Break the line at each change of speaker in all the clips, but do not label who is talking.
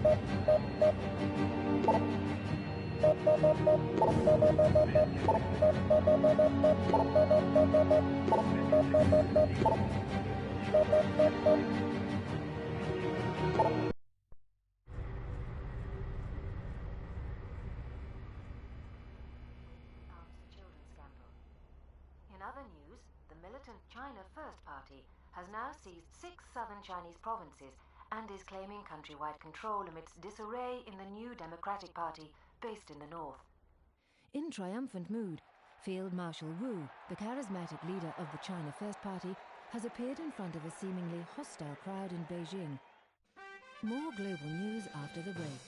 In other news, the militant China First Party has now seized 6 southern Chinese provinces and is claiming countrywide control amidst disarray in the new Democratic Party based in the north. In triumphant mood, Field Marshal Wu, the charismatic leader of the China First Party, has appeared in front of a seemingly hostile crowd in Beijing. More global news after the break.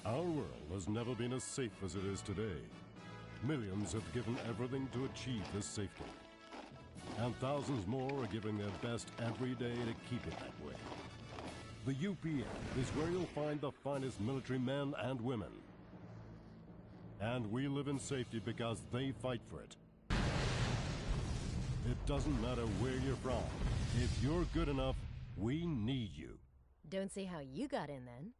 Our world has never been as safe as it is today. Millions have given everything to achieve this safety. And thousands more are giving their best every day to keep it that way. The UPF is where you'll find the finest military men and women. And we live in safety because they fight for it. It doesn't matter where you're from. If you're good enough, we need you.
Don't see how you got in then.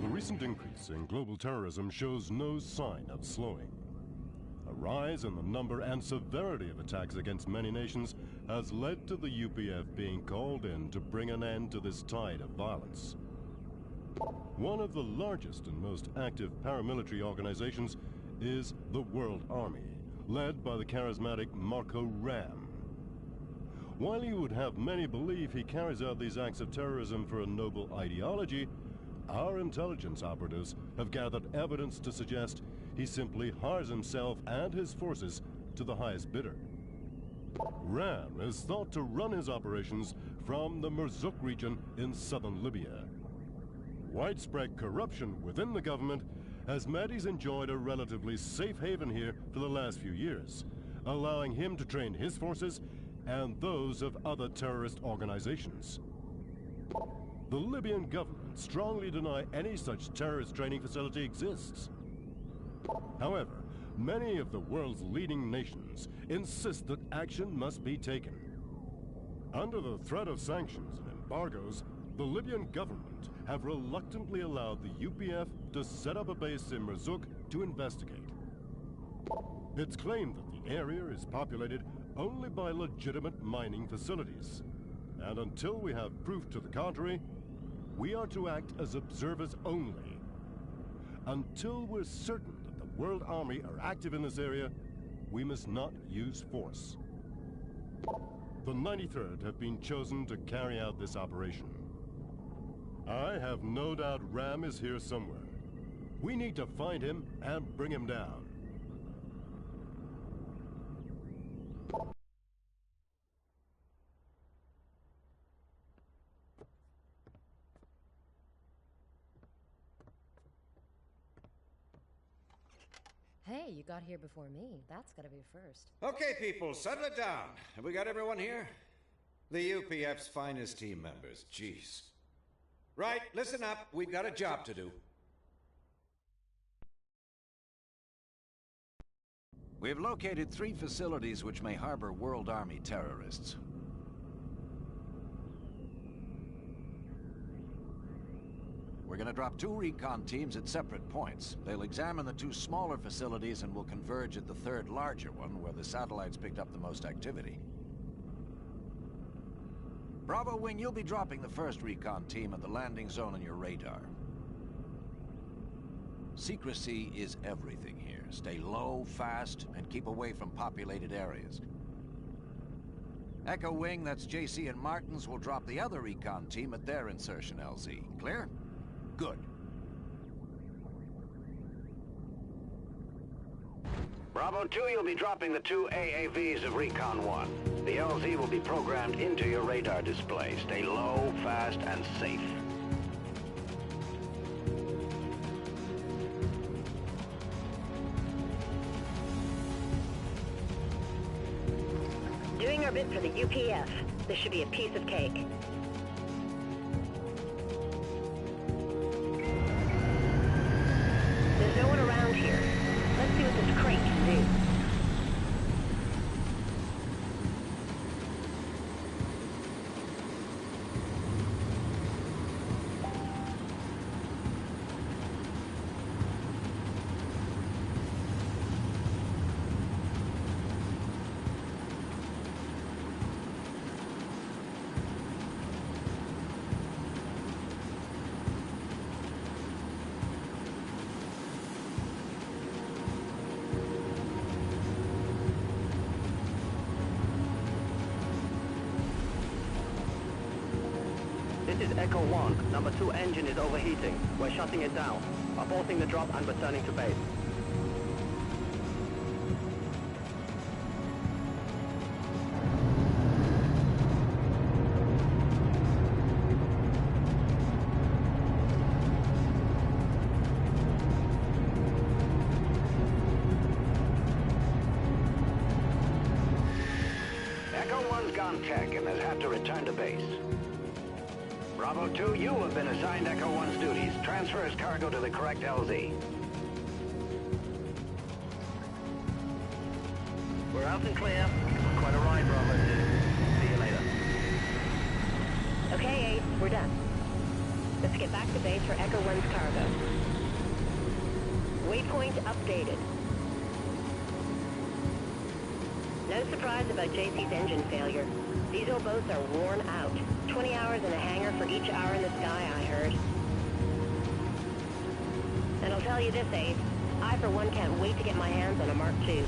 The recent increase in global terrorism shows no sign of slowing. A rise in the number and severity of attacks against many nations has led to the UPF being called in to bring an end to this tide of violence. One of the largest and most active paramilitary organizations is the World Army, led by the charismatic Marco Ram. While you would have many believe he carries out these acts of terrorism for a noble ideology, our intelligence operatives have gathered evidence to suggest he simply hires himself and his forces to the highest bidder. Ram is thought to run his operations from the Merzouk region in southern Libya. Widespread corruption within the government has meant he's enjoyed a relatively safe haven here for the last few years, allowing him to train his forces and those of other terrorist organizations. The Libyan government strongly deny any such terrorist training facility exists. However, many of the world's leading nations insist that action must be taken. Under the threat of sanctions and embargoes, the Libyan government have reluctantly allowed the UPF to set up a base in Merzouk to investigate. It's claimed that the area is populated only by legitimate mining facilities. And until we have proof to the contrary, we are to act as observers only. Until we're certain that the World Army are active in this area, we must not use force. The 93rd have been chosen to carry out this operation. I have no doubt Ram is here somewhere. We need to find him and bring him down.
Hey, you got here before me. That's gotta be a first.
Okay, people, settle it down. Have we got everyone here? The UPF's finest team members. Jeez. Right, listen up. We've got a job to do.
We've located 3 facilities which may harbor World Army terrorists. We're going to drop 2 recon teams at separate points. They'll examine the 2 smaller facilities and will converge at the 3rd larger one, where the satellites picked up the most activity. Bravo Wing, you'll be dropping the 1st recon team at the landing zone on your radar. Secrecy is everything here. Stay low, fast, and keep away from populated areas. Echo Wing, that's JC and Martins, will drop the other recon team at their insertion LZ. Clear? Good.
Bravo 2, you'll be dropping the 2 AAVs of Recon 1. The LZ will be programmed into your radar display. Stay low, fast, and safe.
orbit for the UPF. This should be a piece of cake. There's no one around here. Let's see what this crate can do.
This is Echo 1. Number 2 engine is overheating. We're shutting it down. Aborting the drop and returning to base.
Echo 1's gone tech and has had to return to base. Bravo 2, you have been assigned Echo 1's duties. Transfer his cargo to the correct LZ.
We're out and clear. Quite a ride, Bravo 2. See you later.
Okay, Ace, we're done. Let's get back to base for Echo 1's cargo. Waypoint updated. No surprise about JC's engine failure. These old boats are worn out. 20 hours in a hangar for each hour in the sky, I heard. And I'll tell you this, Ace. I, for one, can't wait to get my hands on a Mark II.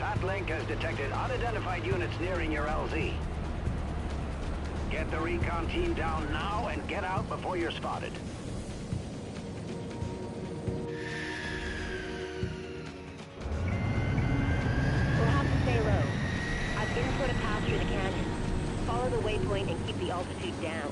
SatLink has detected unidentified units nearing your LZ. Get the recon team down now and get out before you're spotted.
We'll have to stay low. I've input a path through the canyon. Follow the waypoint and keep the altitude down.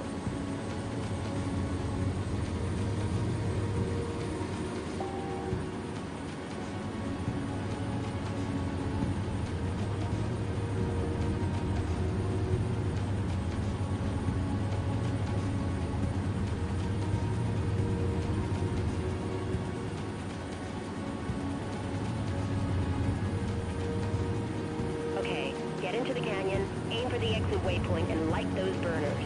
Get into the canyon, aim for the exit waypoint, and light those burners.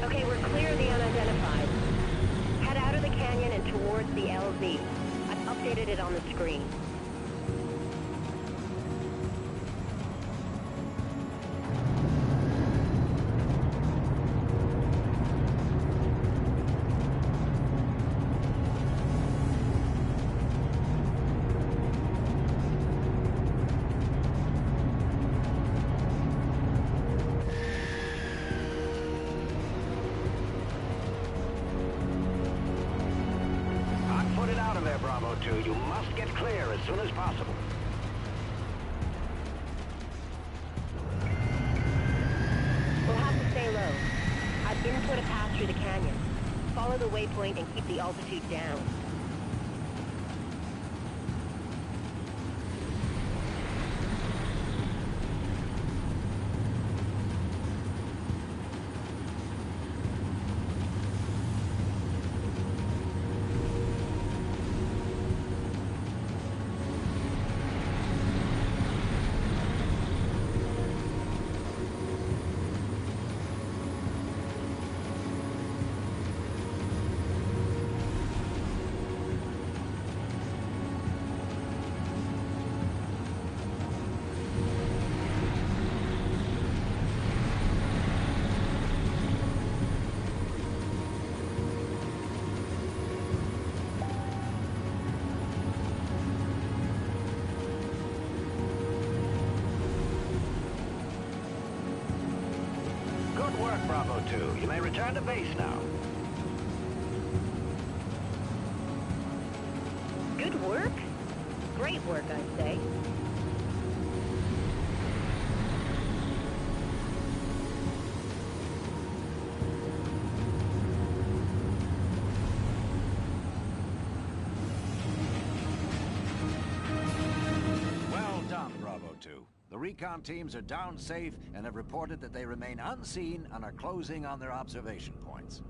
Okay, we're clear of the unidentified. Head out of the canyon and towards the LZ. I've updated it on the screen.
2. You must get clear as soon as possible.
We'll have to stay low. I've input a path through the canyon. Follow the waypoint and keep the altitude down.
Good work, Bravo 2. You may return to base now.
Good work? Great work, I'd say.
Well done, Bravo 2. The recon teams are down safe and have reported that they remain unseen and are closing on their observation points.